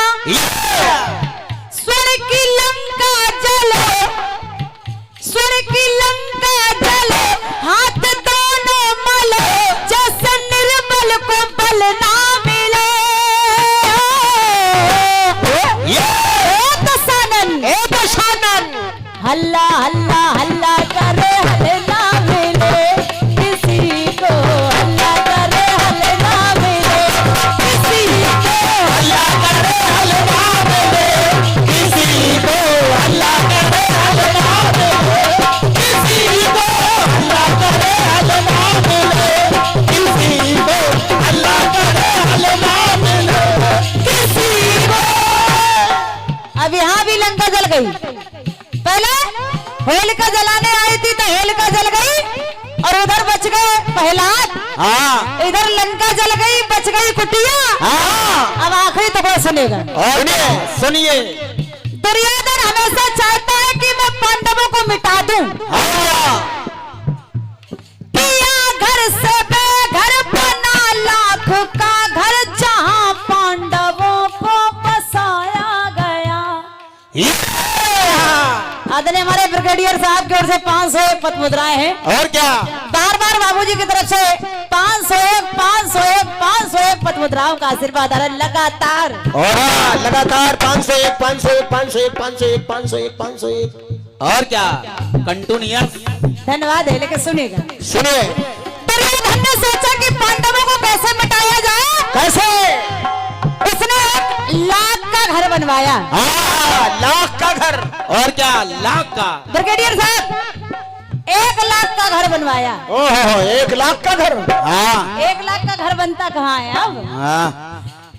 स्वर की लंका जले, स्वर की लंका जले, हाथ दोनों मले, जैसे निर्बल को बल ना मिले। हल्ला हल्ला हल्ला करे हल ना मिले किसी को, हल्ला करे हल ना मिले किसी को, हल्ला करे हल ना मिले किसी को, हल्ला करे हल ना मिले किसी को, हल्ला करे हल ना मिले किसी को, हल्ला करे हल ना मिले किसी को। अब यहाँ भी लंका जल गई। पहले होलिका जलाने आई थी तो होलिका जल गई और उधर बच गए प्रहलाद। इधर लंका जल गई, बच गई कुटिया। अब आखिरी टुकड़ा सुनेगा। सुनिए। दुर्योधन हमेशा चाहता है कि मैं पांडवों को मिटा दूं। किया घर से बेघर बना लाख का घर, जहां पांडवों को बसाया गया। आदरणीय हमारे ब्रिगेडियर साहब की ओर से 501 पद मुद्राएं हैं। और क्या? बार बार बाबूजी की तरफ से 501 501 501 पद मुद्राओं का आशीर्वाद आ रहा है लगातार। और लगातार 501 501 501 501 501 501। और क्या? कंटिन्यूअस। धन्यवाद है, लेकिन सुनिएगा। सुनिए। दुर्योधन ने सोचा कि पांडवों को कैसे मिटाया जाए। कैसे? उसने एक लाख का घर बनवाया। लाख का घर। और क्या? लाख का। ब्रिगेडियर साहब 1 लाख का घर बनवाया। ओहो, 1 लाख का घर। 1 लाख का घर बनता कहाँ है अब?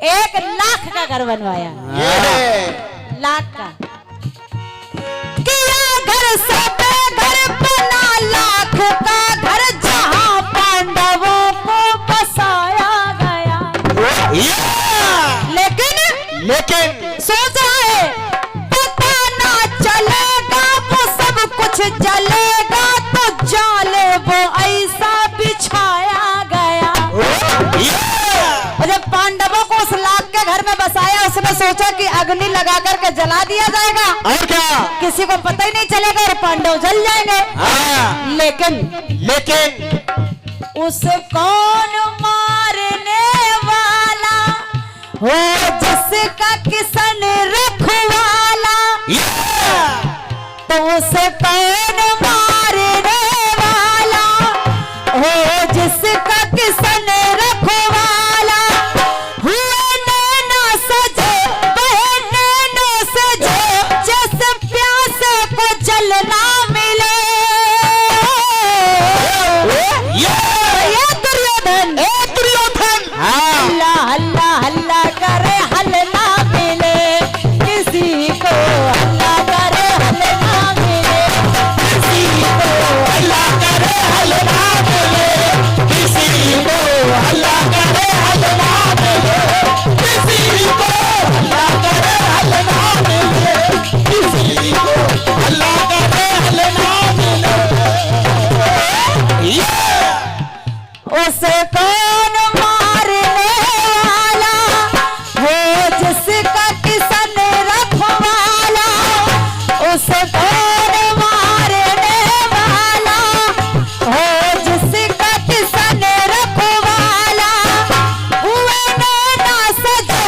1 लाख का घर बनवाया। लाख का किया घर से बेघर बना लाख का घर, जहां पांडवों को बसाया गया। लेकिन सोच रहा है पता ना चलेगा, वो सब कुछ जलेगा, तो जाले वो ऐसा बिछाया गया। और जब पांडवों को उस लाख के घर में बसाया, उसने सोचा कि अग्नि लगा करके जला दिया जाएगा। और क्या? किसी को पता ही नहीं चलेगा और पांडव जल जाएंगे। लेकिन उस कौन मारने वाला हो, जिसका किसन रखवाला। तो उस कौन मारने वाला हो, जिसका किसन रखवाला। हुए नैना सजे बहे नैनो सजे, जैसे प्यासे को जल ना मिले। दुर्योधन हल्ला हल्ला हल्ला करे हल ना मिले किसी को, हल्ला करे हल ना मिले किसी को, हल्ला करे हल ना मिले किसी को, हल्ला करे हल ना मिले किसी को, हल्ला करे हल ना मिले किसी को, हल्ला करे हल ना मिले। उसे कौन मारने वाला हो, जिसका किसन रखवाला। उसे कौन मारने वाला हो, जिसका किसन रखवाला। हुए नैना सजे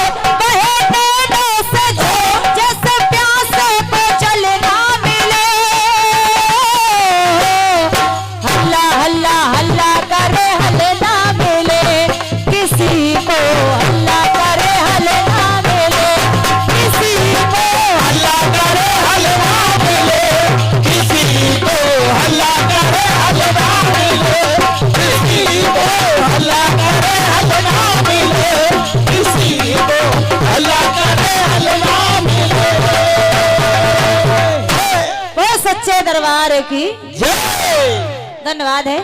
सच्चे दरबार की जय। धन्यवाद है।